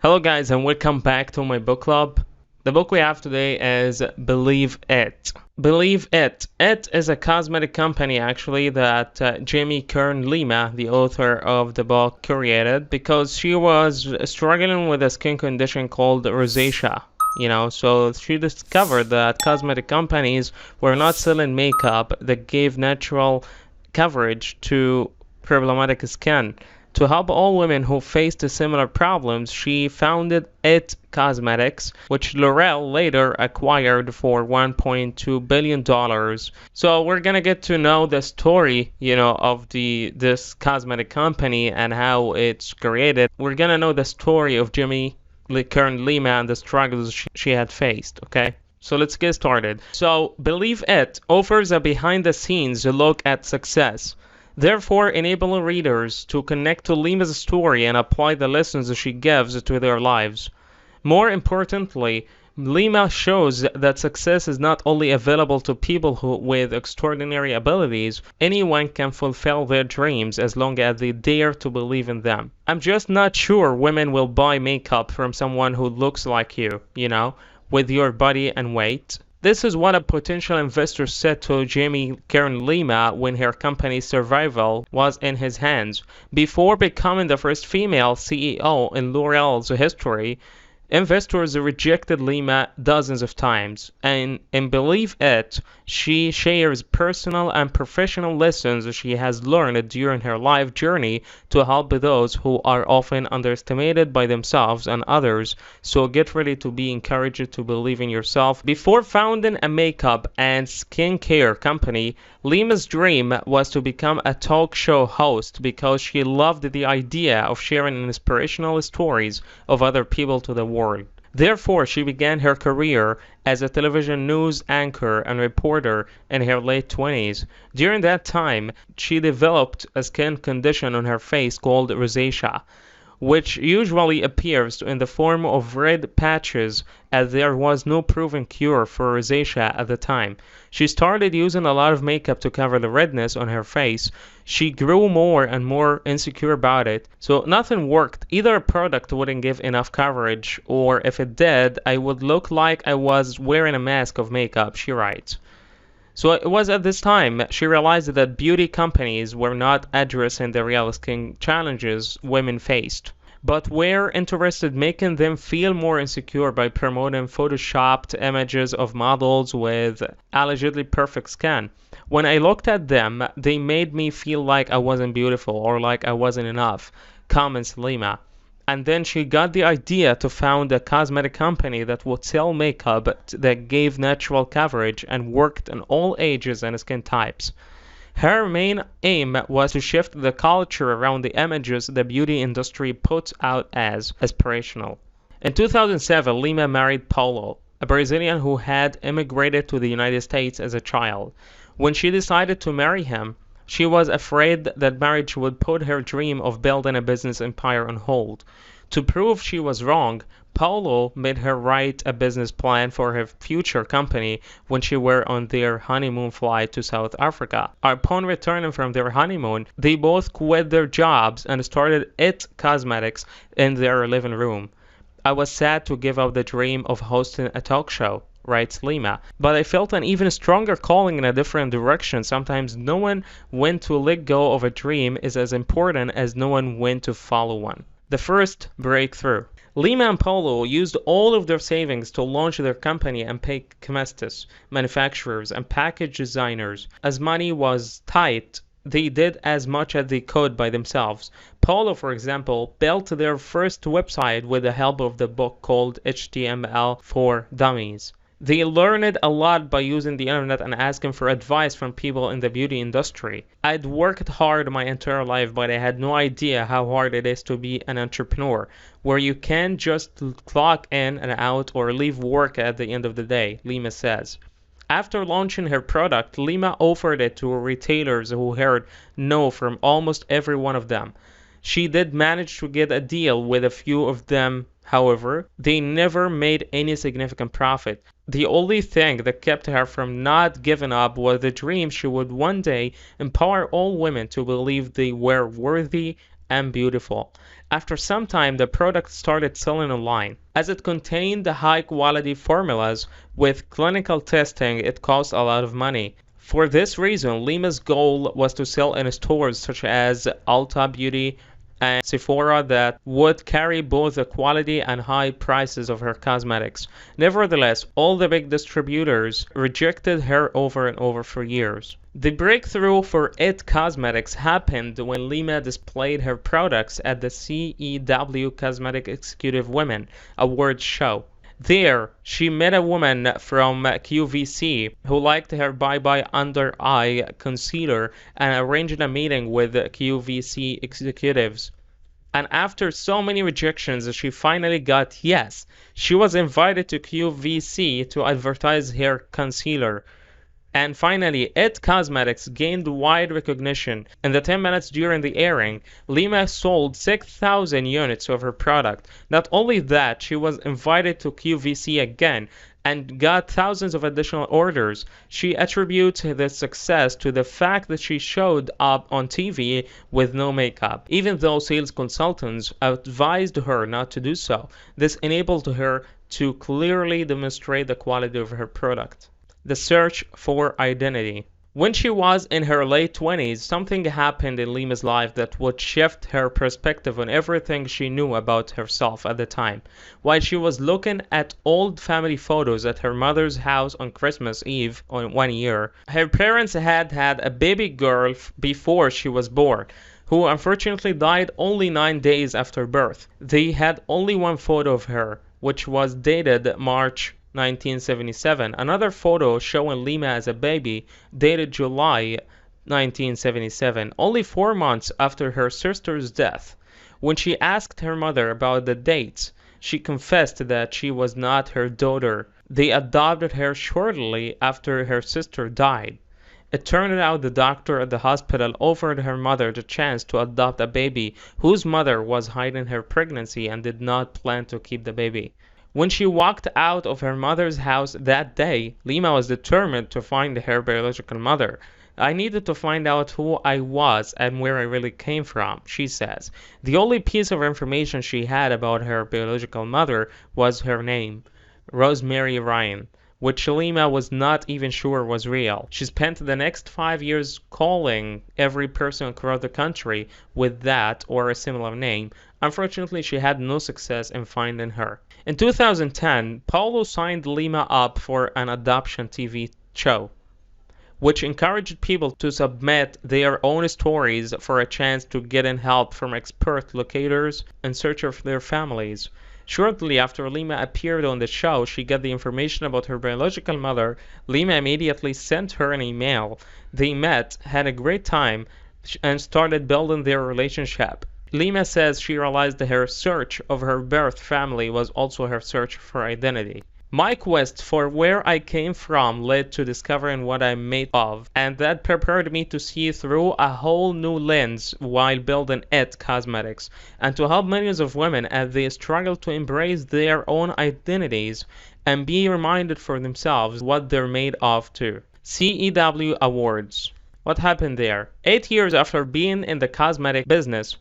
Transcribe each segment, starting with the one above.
Hello guys and welcome back to my book club. The book we have today is Believe It. Believe It. It is a cosmetic company actually that Jamie Kern Lima, the author of the book, created because she was struggling with a skin condition called rosacea. So she discovered that cosmetic companies were not selling makeup that gave natural coverage to problematic skin. To help all women who faced similar problems, she founded It Cosmetics, which L'Oreal later acquired for $1.2 billion. So we're gonna get to know the story, of this cosmetic company and how it's created. We're gonna know the story of Jamie Kern Lima and the struggles she had faced, okay? So let's get started. So Believe It offers a behind-the-scenes look at success, therefore enabling readers to connect to Lima's story and apply the lessons she gives to their lives. More importantly, Lima shows that success is not only available to people with extraordinary abilities. Anyone can fulfill their dreams as long as they dare to believe in them. I'm just not sure women will buy makeup from someone who looks like you, with your body and weight. This is what a potential investor said to Jamie Kern Lima when her company's survival was in his hands. Before becoming the first female CEO in L'Oreal's history, investors rejected Lima dozens of times, and in Believe It, she shares personal and professional lessons she has learned during her life journey to help those who are often underestimated by themselves and others. So get ready to be encouraged to believe in yourself. Before founding a makeup and skincare company, Lima's dream was to become a talk show host because she loved the idea of sharing inspirational stories of other people to the world. Therefore, she began her career as a television news anchor and reporter in her late 20s. During that time, she developed a skin condition on her face called rosacea, which usually appears in the form of red patches, as there was no proven cure for rosacea at the time. She started using a lot of makeup to cover the redness on her face. She grew more and more insecure about it, so nothing worked. Either a product wouldn't give enough coverage, or if it did, I would look like I was wearing a mask of makeup, she writes. So it was at this time she realized that beauty companies were not addressing the real skin challenges women faced, but were interested in making them feel more insecure by promoting photoshopped images of models with allegedly perfect skin. When I looked at them, they made me feel like I wasn't beautiful or like I wasn't enough, comments Lima. And then she got the idea to found a cosmetic company that would sell makeup that gave natural coverage and worked in all ages and skin types. Her main aim was to shift the culture around the images the beauty industry puts out as aspirational. In 2007, Lima married Paulo, a Brazilian who had immigrated to the United States as a child. When she decided to marry him, she was afraid that marriage would put her dream of building a business empire on hold. To prove she was wrong, Paulo made her write a business plan for her future company when she were on their honeymoon flight to South Africa. Upon returning from their honeymoon, they both quit their jobs and started It Cosmetics in their living room. I was sad to give up the dream of hosting a talk show, writes Lima, but I felt an even stronger calling in a different direction. Sometimes knowing when to let go of a dream is as important as knowing when to follow one. The first breakthrough. Lima and Paulo used all of their savings to launch their company and pay chemists, manufacturers, and package designers. As money was tight, they did as much as they could by themselves. Paulo, for example, built their first website with the help of the book called HTML for Dummies. They learned a lot by using the internet and asking for advice from people in the beauty industry. I'd worked hard my entire life, but I had no idea how hard it is to be an entrepreneur, where you can't just clock in and out or leave work at the end of the day, Lima says. After launching her product, Lima offered it to retailers who heard no from almost every one of them. She did manage to get a deal with a few of them. However, they never made any significant profit. The only thing that kept her from not giving up was the dream she would one day empower all women to believe they were worthy and beautiful. After some time, the product started selling online. As it contained high-quality formulas with clinical testing, it cost a lot of money. For this reason, Lima's goal was to sell in stores such as Ulta Beauty and Sephora that would carry both the quality and high prices of her cosmetics. Nevertheless, all the big distributors rejected her over and over for years. The breakthrough for IT Cosmetics happened when Lima displayed her products at the CEW Cosmetic Executive Women Awards show. There, she met a woman from QVC who liked her Bye Bye Under Eye concealer and arranged a meeting with QVC executives. And after so many rejections, she finally got yes. She was invited to QVC to advertise her concealer. And finally, IT Cosmetics gained wide recognition. In the 10 minutes during the airing, Lima sold 6,000 units of her product. Not only that, she was invited to QVC again and got thousands of additional orders. She attributes this success to the fact that she showed up on TV with no makeup. Even though sales consultants advised her not to do so, this enabled her to clearly demonstrate the quality of her product. The search for identity. When she was in her late 20s, something happened in Lima's life that would shift her perspective on everything she knew about herself at the time. While she was looking at old family photos at her mother's house on Christmas Eve on one year, her parents had had a baby girl before she was born, who unfortunately died only 9 days after birth. They had only one photo of her, which was dated March 1977. Another photo showing Lima as a baby, dated July 1977, only 4 months after her sister's death. When she asked her mother about the dates, she confessed that she was not her daughter. They adopted her shortly after her sister died. It turned out the doctor at the hospital offered her mother the chance to adopt a baby whose mother was hiding her pregnancy and did not plan to keep the baby. When she walked out of her mother's house that day, Lima was determined to find her biological mother. I needed to find out who I was and where I really came from, she says. The only piece of information she had about her biological mother was her name, Rosemary Ryan, which Lima was not even sure was real. She spent the next 5 years calling every person across the country with that or a similar name. Unfortunately, she had no success in finding her. In 2010, Paulo signed Lima up for an adoption TV show, which encouraged people to submit their own stories for a chance to get in help from expert locators in search of their families. Shortly after Lima appeared on the show, she got the information about her biological mother. Lima immediately sent her an email. They met, had a great time, and started building their relationship. Lima says she realized that her search of her birth family was also her search for identity. My quest for where I came from led to discovering what I'm made of, and that prepared me to see through a whole new lens while building IT Cosmetics, and to help millions of women as they struggle to embrace their own identities and be reminded for themselves what they're made of too. CEW Awards. What happened there? 8 years after being in the cosmetic business,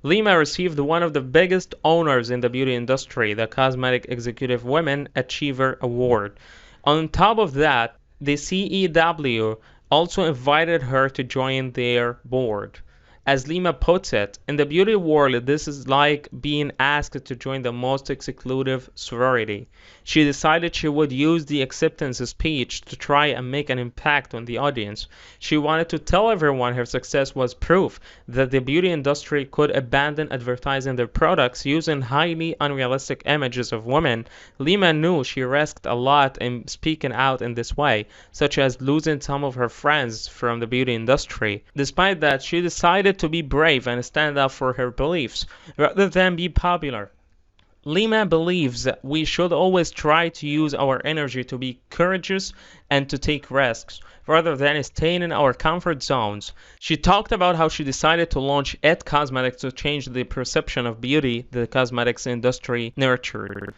Lima received one of the biggest honors in the beauty industry, the Cosmetic Executive Women Achiever Award. On top of that, the CEW also invited her to join their board. As Lima puts it, in the beauty world, this is like being asked to join the most exclusive sorority. She decided she would use the acceptance speech to try and make an impact on the audience. She wanted to tell everyone her success was proof that the beauty industry could abandon advertising their products using highly unrealistic images of women. Lima knew she risked a lot in speaking out in this way, such as losing some of her friends from the beauty industry. Despite that, she decided to be brave and stand up for her beliefs rather than be popular. Lima believes that we should always try to use our energy to be courageous and to take risks, rather than staying in our comfort zones. She talked about how she decided to launch IT Cosmetics to change the perception of beauty the cosmetics industry nurtured.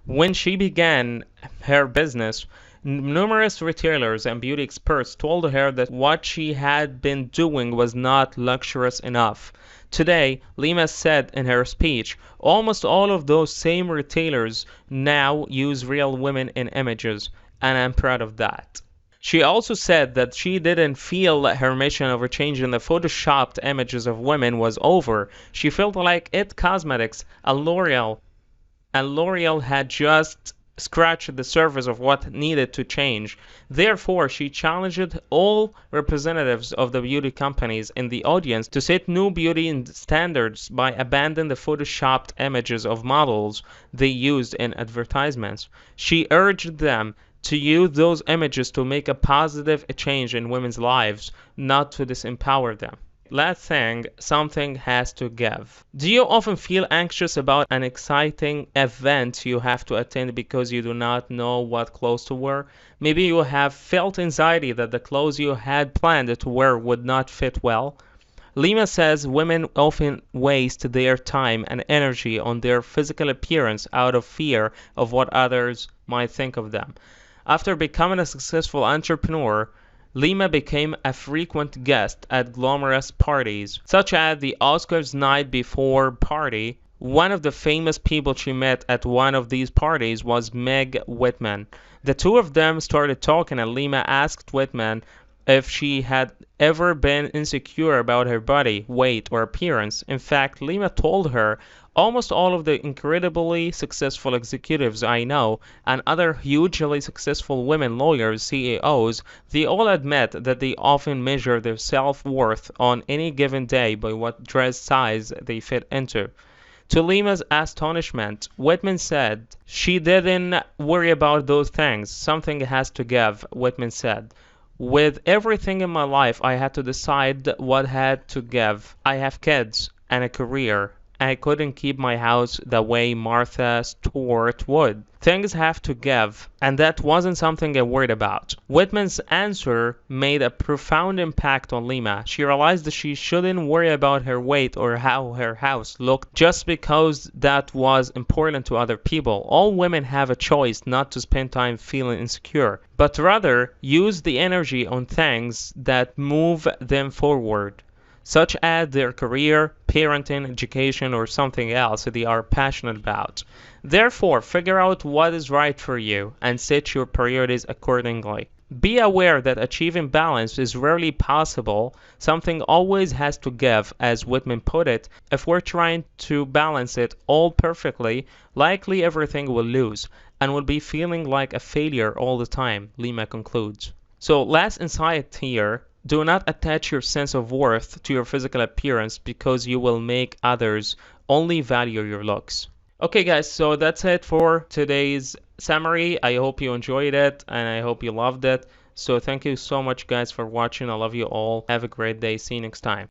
When she began her business, numerous retailers and beauty experts told her that what she had been doing was not luxurious enough. Today, Lima said in her speech, almost all of those same retailers now use real women in images, and I'm proud of that. She also said that she didn't feel that her mission of changing the photoshopped images of women was over. She felt like It Cosmetics and L'Oreal had just scratched the surface of what needed to change. Therefore, she challenged all representatives of the beauty companies in the audience to set new beauty standards by abandoning the photoshopped images of models they used in advertisements. She urged them to use those images to make a positive change in women's lives, not to disempower them. Last thing, something has to give. Do you often feel anxious about an exciting event you have to attend because you do not know what clothes to wear? Maybe you have felt anxiety that the clothes you had planned to wear would not fit well. Lima says women often waste their time and energy on their physical appearance out of fear of what others might think of them. After becoming a successful entrepreneur, Lima became a frequent guest at glamorous parties, such as the Oscars Night Before party. One of the famous people she met at one of these parties was Meg Whitman. The two of them started talking, and Lima asked Whitman if she had ever been insecure about her body, weight, or appearance. In fact, Lima told her, almost all of the incredibly successful executives I know and other hugely successful women lawyers, CEOs, they all admit that they often measure their self-worth on any given day by what dress size they fit into. To Lima's astonishment, Whitman said she didn't worry about those things. Something has to give, Whitman said. With everything in my life, I had to decide what had to give. I have kids and a career. I couldn't keep my house the way Martha Stewart would. Things have to give, and that wasn't something I worried about. Whitman's answer made a profound impact on Lima. She realized that she shouldn't worry about her weight or how her house looked just because that was important to other people. All women have a choice not to spend time feeling insecure, but rather use the energy on things that move them forward, such as their career, parenting, education, or something else they are passionate about. Therefore, figure out what is right for you and set your priorities accordingly. Be aware that achieving balance is rarely possible. Something always has to give, as Whitman put it. If we're trying to balance it all perfectly, likely everything will lose and will be feeling like a failure all the time, Lima concludes. So last insight here. Do not attach your sense of worth to your physical appearance because you will make others only value your looks. Okay guys, so that's it for today's summary. I hope you enjoyed it and I hope you loved it. So thank you so much guys for watching. I love you all. Have a great day. See you next time.